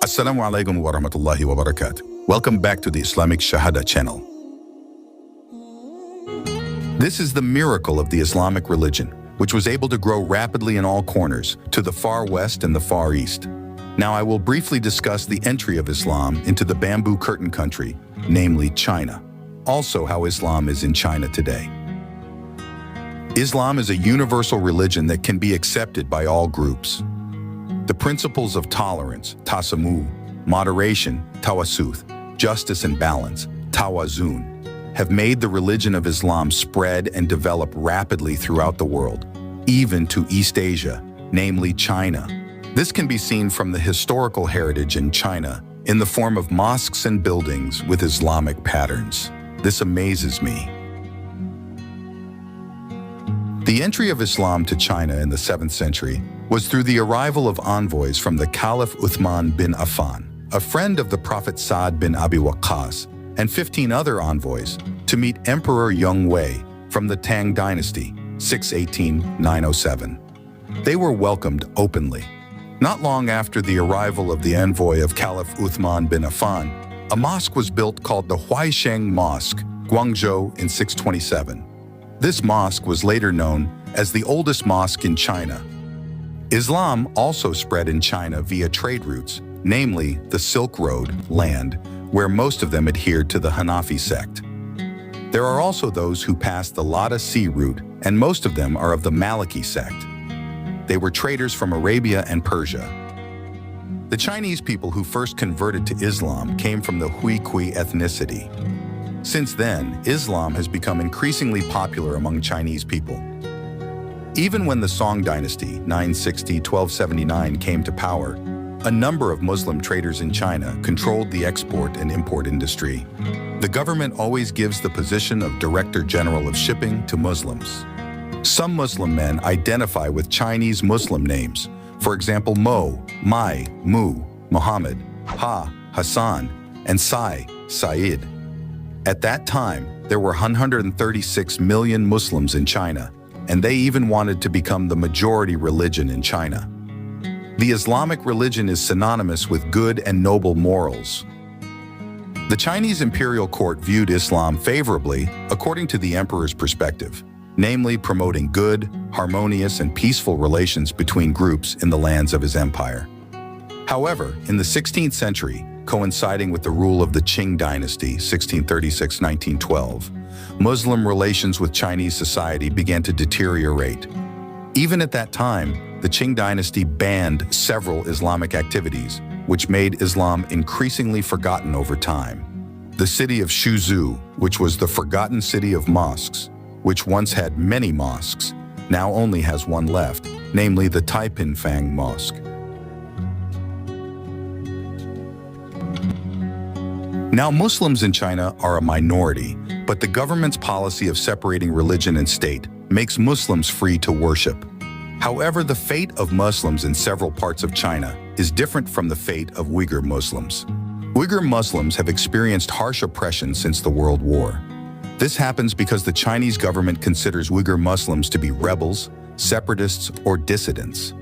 Assalamu alaikum wa rahmatullahi wa barakatuh. Welcome back to the Islamic SHAHADA channel. This is the miracle of the Islamic religion, which was able to grow rapidly in all corners, to the far west and the far east. Now I will briefly discuss the entry of Islam into the bamboo curtain country, namely China. Also how Islam is in China today. Islam is a universal religion that can be accepted by all groups. The principles of tolerance, tasamu, moderation, tawasuth, justice and balance, tawazun, have made the religion of Islam spread and develop rapidly throughout the world, even to East Asia, namely China. This can be seen from the historical heritage in China in the form of mosques and buildings with Islamic patterns. This amazes me. The entry of Islam to China in the 7th century was through the arrival of envoys from the Caliph Uthman bin Affan, a friend of the Prophet Sa'd bin Abi Waqqas, and 15 other envoys to meet Emperor Eng Hui from the Tang dynasty, 618-907. They were welcomed openly. Not long after the arrival of the envoy of Caliph Uthman bin Affan, a mosque was built called the Xijiang Mosque, Guangzhou in 627. This mosque was later known as the oldest mosque in China. Islam also spread in China via trade routes, namely the Silk Road land, where most of them adhered to the Hanafi sect. There are also those who passed the Lada Sea route, and most of them are of the Maliki sect. They were traders from Arabia and Persia. The Chinese people who first converted to Islam came from the Hui-Kui ethnicity. Since then, Islam has become increasingly popular among Chinese people. Even when the Song dynasty, 960-1279, came to power, a number of Muslim traders in China controlled the export and import industry. The government always gives the position of Director General of Shipping to Muslims. Some Muslim men identify with Chinese Muslim names, for example Mo, Mai, Mu, Muhammad, Ha, Hassan, and Sai, Said. At that time, there were 136 million Muslims in China, and they even wanted to become the majority religion in China. The Islamic religion is synonymous with good and noble morals. The Chinese imperial court viewed Islam favorably according to the emperor's perspective, namely promoting good, harmonious, and peaceful relations between groups in the lands of his empire. However, in the 16th century, coinciding with the rule of the Qing dynasty, 1636-1912, Muslim relations with Chinese society began to deteriorate. Even at that time, the Qing dynasty banned several Islamic activities, which made Islam increasingly forgotten over time. The city of Shuzhou, which was the forgotten city of mosques, which once had many mosques, now only has one left, namely the Taipinfang Mosque. Now, Muslims in China are a minority, but the government's policy of separating religion and state makes Muslims free to worship. However, the fate of Muslims in several parts of China is different from the fate of Uyghur Muslims. Uyghur Muslims have experienced harsh oppression since the World War. This happens because the Chinese government considers Uyghur Muslims to be rebels, separatists, or dissidents.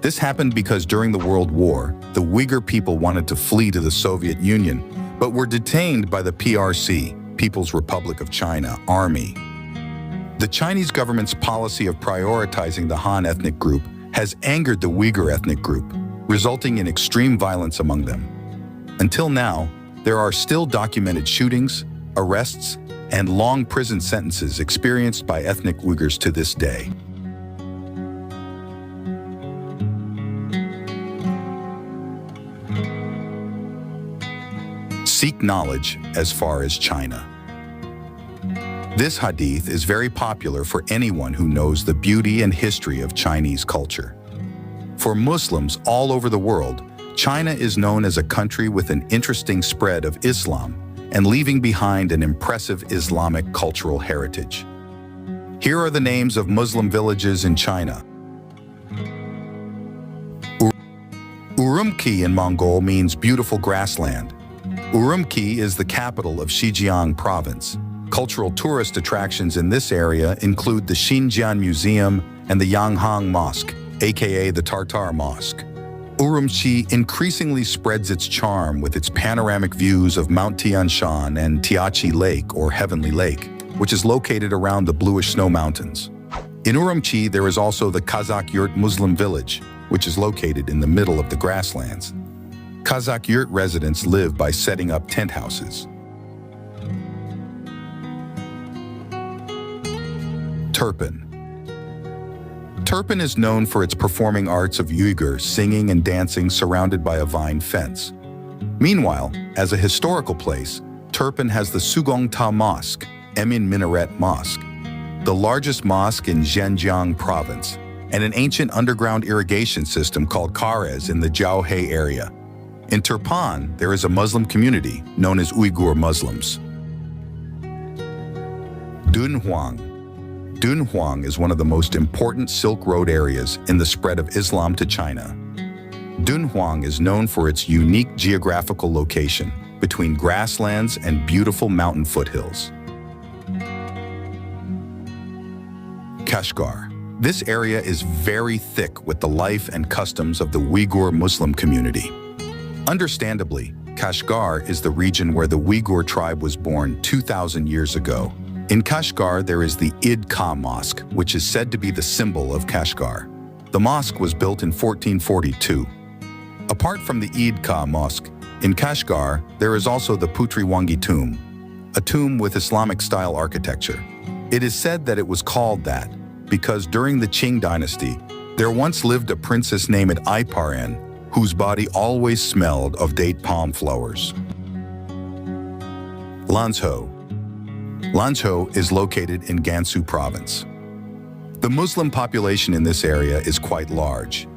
This happened because during the World War, the Uyghur people wanted to flee to the Soviet Union, but were detained by the PRC, People's Republic of China, Army. The Chinese government's policy of prioritizing the Han ethnic group has angered the Uyghur ethnic group, resulting in extreme violence among them. Until now, there are still documented shootings, arrests, and long prison sentences experienced by ethnic Uyghurs to this day. Seek knowledge as far as China. This hadith is very popular for anyone who knows the beauty and history of Chinese culture. For Muslims all over the world, China is known as a country with an interesting spread of Islam and leaving behind an impressive Islamic cultural heritage. Here are the names of Muslim villages in China. Urumqi in Mongol means beautiful grassland. Urumqi is the capital of Xijiang province. Cultural tourist attractions in this area include the Xinjiang Museum and the Yanghang Mosque, aka the Tartar Mosque. Urumqi increasingly spreads its charm with its panoramic views of Mount Tian Shan and Tiachi Lake, or Heavenly Lake, which is located around the bluish snow mountains. In Urumqi, there is also the Kazakh Yurt Muslim village, which is located in the middle of the grasslands. Kazakh Yurt residents live by setting up tent houses. Turpan. Turpan is known for its performing arts of Uyghur singing and dancing surrounded by a vine fence. Meanwhile, as a historical place, Turpan has the Sugong Ta Mosque, Emin Minaret Mosque, the largest mosque in Xijiang province, and an ancient underground irrigation system called Karez in the Jiaohe area. In Turpan, there is a Muslim community known as Uyghur Muslims. Dunhuang. Dunhuang is one of the most important Silk Road areas in the spread of Islam to China. Dunhuang is known for its unique geographical location between grasslands and beautiful mountain foothills. Kashgar. This area is very thick with the life and customs of the Uyghur Muslim community. Understandably, Kashgar is the region where the Uyghur tribe was born 2,000 years ago. In Kashgar, there is the Id Ka Mosque, which is said to be the symbol of Kashgar. The mosque was built in 1442. Apart from the Id Ka Mosque, in Kashgar, there is also the Putri Wangi tomb, a tomb with Islamic-style architecture. It is said that it was called that because during the Qing dynasty, there once lived a princess named Aiparan, whose body always smelled of date palm flowers. Lanzhou. Lanzhou is located in Gansu province. The Muslim population in this area is quite large.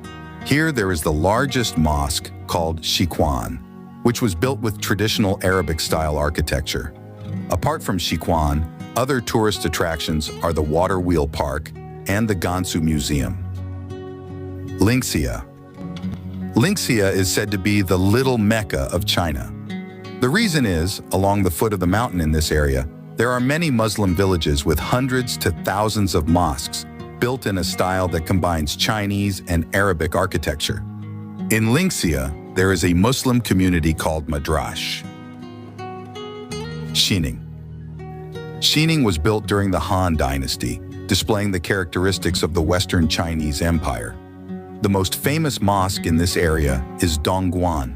Here there is the largest mosque called Shiquan, which was built with traditional Arabic-style architecture. Apart from Shiquan, other tourist attractions are the Water Wheel Park and the Gansu Museum. Linxia. Linxia is said to be the little Mecca of China. The reason is, along the foot of the mountain in this area, there are many Muslim villages with hundreds to thousands of mosques built in a style that combines Chinese and Arabic architecture. In Linxia, there is a Muslim community called Madrash. Xining. Xining was built during the Han Dynasty, displaying the characteristics of the Western Chinese Empire. The most famous mosque in this area is Dongguan.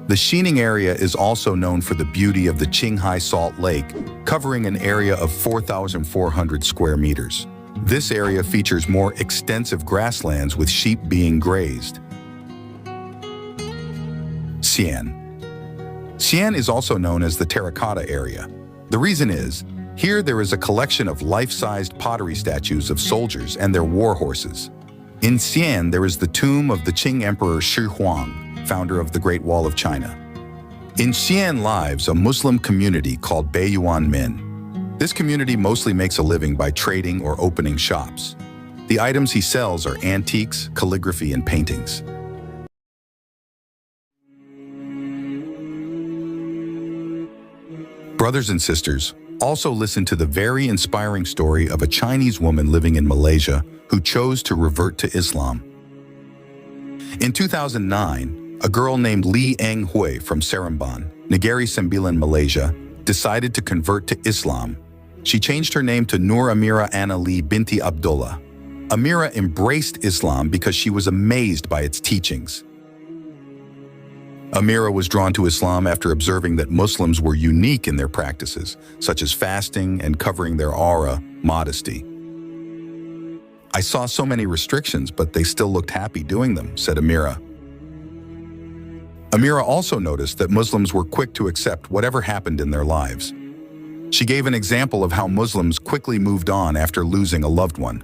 The Xining area is also known for the beauty of the Qinghai Salt Lake, covering an area of 4,400 square meters. This area features more extensive grasslands with sheep being grazed. Xi'an. Xi'an is also known as the Terracotta area. The reason is, here there is a collection of life-sized pottery statues of soldiers and their war horses. In Xi'an, there is the tomb of the Qing Emperor Shi Huang, founder of the Great Wall of China. In Xi'an lives a Muslim community called Beiyuan Min. This community mostly makes a living by trading or opening shops. The items he sells are antiques, calligraphy, and paintings. Brothers and sisters, also listen to the very inspiring story of a Chinese woman living in Malaysia who chose to revert to Islam. In 2009, a girl named Lee Eng Hui from Seremban, Negeri Sembilan, Malaysia, decided to convert to Islam. She changed her name to Nur Amira Ann Lee, binti Abdullah. Amira embraced Islam because she was amazed by its teachings. Amira was drawn to Islam after observing that Muslims were unique in their practices, such as fasting and covering their aura, modesty. "I saw so many restrictions, but they still looked happy doing them," said Amira. Amira also noticed that Muslims were quick to accept whatever happened in their lives. She gave an example of how Muslims quickly moved on after losing a loved one.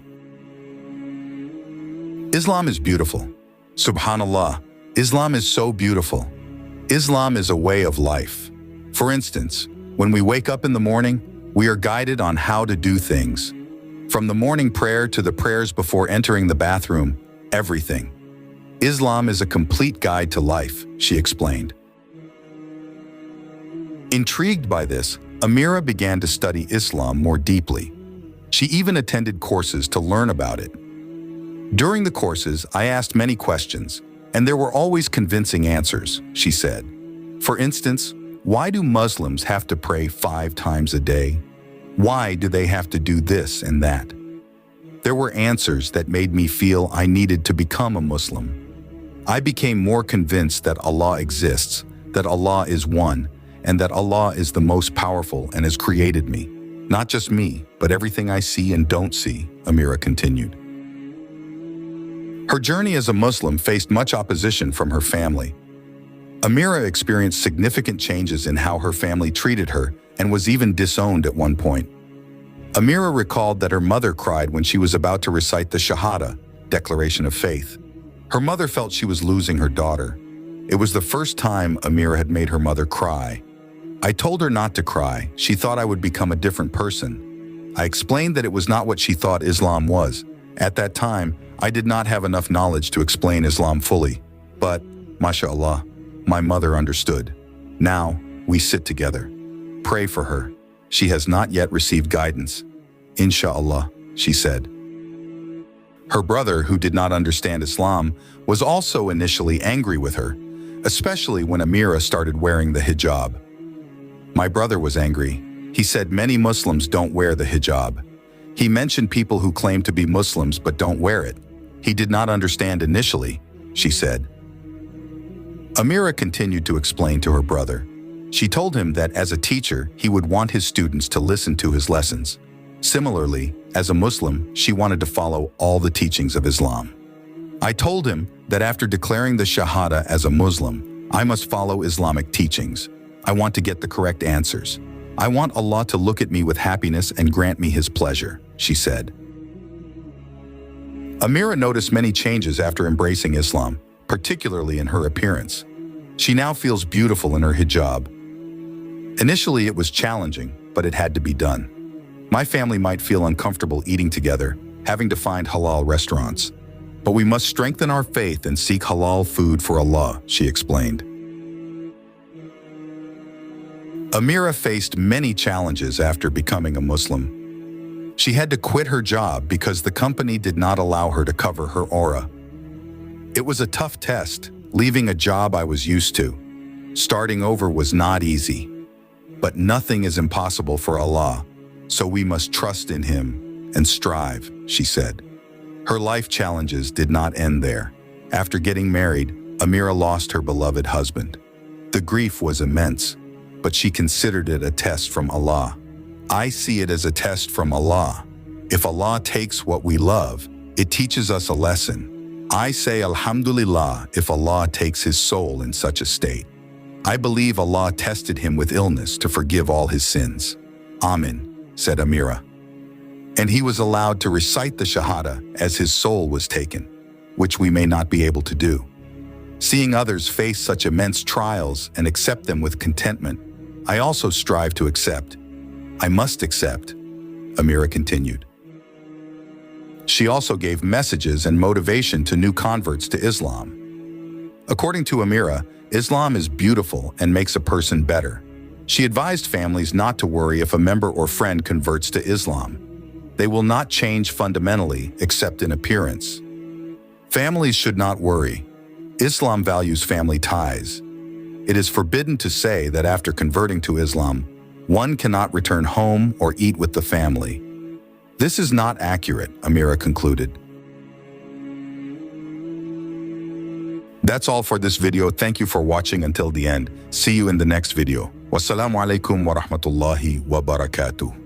Islam is beautiful. Subhanallah, Islam is so beautiful. Islam is a way of life. For instance, when we wake up in the morning, we are guided on how to do things. From the morning prayer to the prayers before entering the bathroom, everything. Islam is a complete guide to life, she explained. Intrigued by this, Amira began to study Islam more deeply. She even attended courses to learn about it. During the courses, I asked many questions, And there were always convincing answers, she said. For instance, why do Muslims have to pray 5 times a day? Why do they have to do this and that? There were answers that made me feel I needed to become a Muslim. I became more convinced that Allah exists, that Allah is one, and that Allah is the most powerful and has created me. Not just me, but everything I see and don't see, Amira continued. Her journey as a Muslim faced much opposition from her family. Amira experienced significant changes in how her family treated her and was even disowned at one point. Amira recalled that her mother cried when she was about to recite the SHAHADA, Declaration of Faith. Her mother felt she was losing her daughter. It was the first time Amira had made her mother cry. I told her not to cry. She thought I would become a different person. I explained that it was not what she thought Islam was. At that time, I did not have enough knowledge to explain Islam fully. But, mashallah, my mother understood. Now, we sit together. Pray for her. She has not yet received guidance. Inshallah, she said. Her brother, who did not understand Islam, was also initially angry with her, especially when Amira started wearing the hijab. My brother was angry. He said many Muslims don't wear the hijab. He mentioned people who claim to be Muslims but don't wear it. He did not understand initially, she said. Amira continued to explain to her brother. She told him that as a teacher, he would want his students to listen to his lessons. Similarly, as a Muslim, she wanted to follow all the teachings of Islam. I told him that after declaring the Shahada as a Muslim, I must follow Islamic teachings. I want to get the correct answers. I want Allah to look at me with happiness and grant me His pleasure, she said. Amira noticed many changes after embracing Islam, particularly in her appearance. She now feels beautiful in her hijab. Initially, it was challenging, but it had to be done. My family might feel uncomfortable eating together, having to find halal restaurants. But we must strengthen our faith and seek halal food for Allah, she explained. Amira faced many challenges after becoming a Muslim. She had to quit her job because the company did not allow her to cover her aura. It was a tough test, leaving a job I was used to. Starting over was not easy. But nothing is impossible for Allah, so we must trust in Him and strive, she said. Her life challenges did not end there. After getting married, Amira lost her beloved husband. The grief was immense, but she considered it a test from Allah. I see it as a test from Allah. If Allah takes what we love, it teaches us a lesson. I say Alhamdulillah if Allah takes his soul in such a state. I believe Allah tested him with illness to forgive all his sins. Amin, said Amira. And he was allowed to recite the Shahada as his soul was taken, which we may not be able to do. Seeing others face such immense trials and accept them with contentment, I also strive to accept. I must accept, Amira continued. She also gave messages and motivation to new converts to Islam. According to Amira, Islam is beautiful and makes a person better. She advised families not to worry if a member or friend converts to Islam. They will not change fundamentally except in appearance. Families should not worry. Islam values family ties. It is forbidden to say that after converting to Islam, one cannot return home or eat with the family. This is not accurate, Amira concluded. That's all for this video. Thank you for watching until the end. See you in the next video. Wassalamu alaikum wa rahmatullahi wa barakatuh.